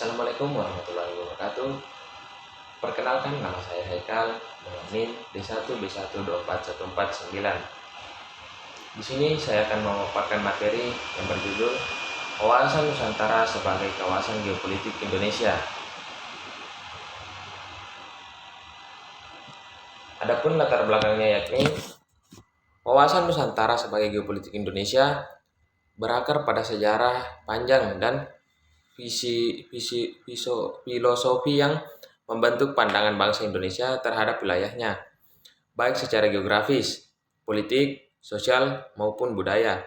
Assalamualaikum warahmatullahi wabarakatuh. Perkenalkan, nama saya Haikal dengan NIM D1B1241419. Di sini saya akan memaparkan materi yang berjudul Wawasan Nusantara sebagai Kawasan Geopolitik Indonesia. Adapun latar belakangnya yakni wawasan Nusantara sebagai geopolitik Indonesia berakar pada sejarah panjang dan filosofi yang membentuk pandangan bangsa Indonesia terhadap wilayahnya, baik secara geografis, politik, sosial, maupun budaya.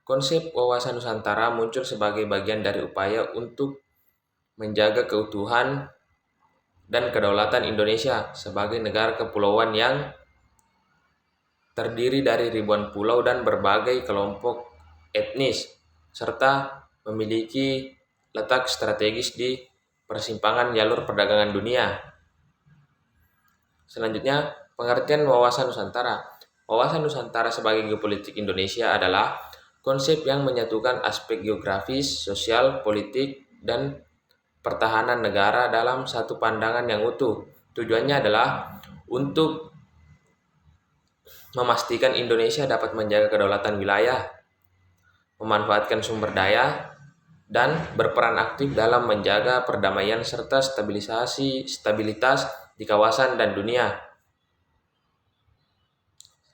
Konsep wawasan Nusantara muncul sebagai bagian dari upaya untuk menjaga keutuhan dan kedaulatan Indonesia sebagai negara kepulauan yang terdiri dari ribuan pulau dan berbagai kelompok etnis, serta memiliki letak strategis di persimpangan jalur perdagangan dunia. Selanjutnya, pengertian wawasan Nusantara. Wawasan Nusantara sebagai geopolitik Indonesia adalah konsep yang menyatukan aspek geografis, sosial, politik, dan pertahanan negara dalam satu pandangan yang utuh. Tujuannya adalah untuk memastikan Indonesia dapat menjaga kedaulatan wilayah, memanfaatkan sumber daya, dan berperan aktif dalam menjaga perdamaian serta stabilitas di kawasan dan dunia.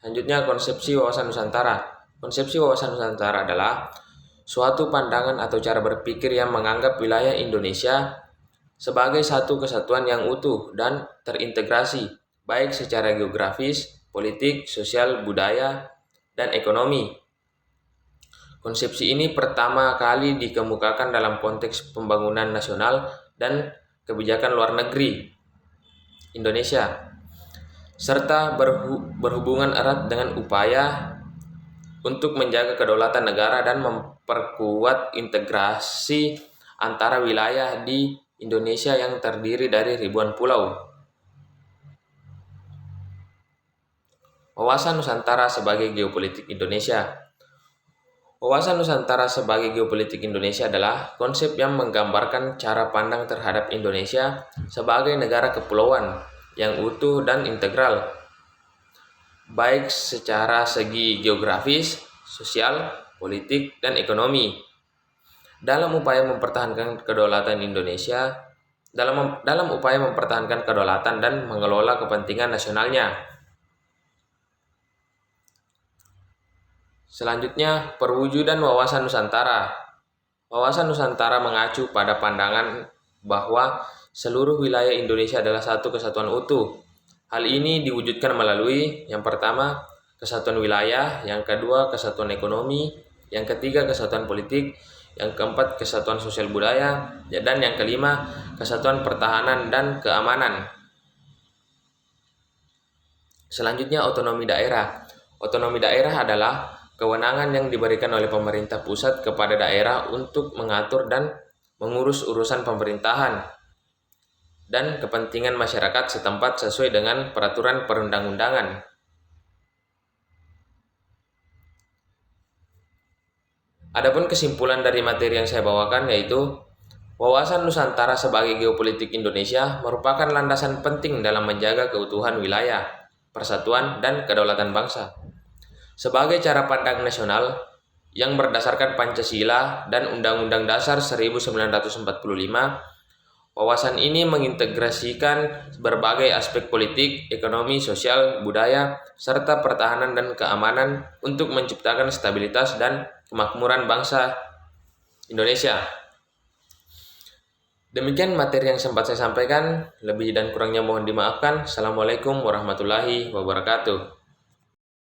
Selanjutnya, konsepsi wawasan Nusantara. Konsepsi wawasan Nusantara adalah suatu pandangan atau cara berpikir yang menganggap wilayah Indonesia sebagai satu kesatuan yang utuh dan terintegrasi, baik secara geografis, politik, sosial, budaya, dan ekonomi. Konsepsi ini pertama kali dikemukakan dalam konteks pembangunan nasional dan kebijakan luar negeri Indonesia, serta berhubungan erat dengan upaya untuk menjaga kedaulatan negara dan memperkuat integrasi antara wilayah di Indonesia yang terdiri dari ribuan pulau. Wawasan Nusantara sebagai geopolitik Indonesia. Wawasan Nusantara sebagai geopolitik Indonesia adalah konsep yang menggambarkan cara pandang terhadap Indonesia sebagai negara kepulauan yang utuh dan integral, baik secara segi geografis, sosial, politik, dan ekonomi. Dalam upaya mempertahankan kedaulatan Indonesia, dalam upaya mempertahankan kedaulatan dan mengelola kepentingan nasionalnya. Selanjutnya, perwujudan wawasan Nusantara. Wawasan Nusantara mengacu pada pandangan bahwa seluruh wilayah Indonesia adalah satu kesatuan utuh. Hal ini diwujudkan melalui yang pertama, kesatuan wilayah, yang kedua, kesatuan ekonomi, yang ketiga, kesatuan politik, yang keempat, kesatuan sosial budaya, dan yang kelima, kesatuan pertahanan dan keamanan. Selanjutnya, otonomi daerah. Otonomi daerah adalah kewenangan yang diberikan oleh pemerintah pusat kepada daerah untuk mengatur dan mengurus urusan pemerintahan dan kepentingan masyarakat setempat sesuai dengan peraturan perundang-undangan. Adapun kesimpulan dari materi yang saya bawakan yaitu wawasan Nusantara sebagai geopolitik Indonesia merupakan landasan penting dalam menjaga keutuhan wilayah, persatuan, dan kedaulatan bangsa. Sebagai cara pandang nasional yang berdasarkan Pancasila dan Undang-Undang Dasar 1945, wawasan ini mengintegrasikan berbagai aspek politik, ekonomi, sosial, budaya, serta pertahanan dan keamanan untuk menciptakan stabilitas dan kemakmuran bangsa Indonesia. Demikian materi yang sempat saya sampaikan, lebih dan kurangnya mohon dimaafkan. Assalamualaikum warahmatullahi wabarakatuh.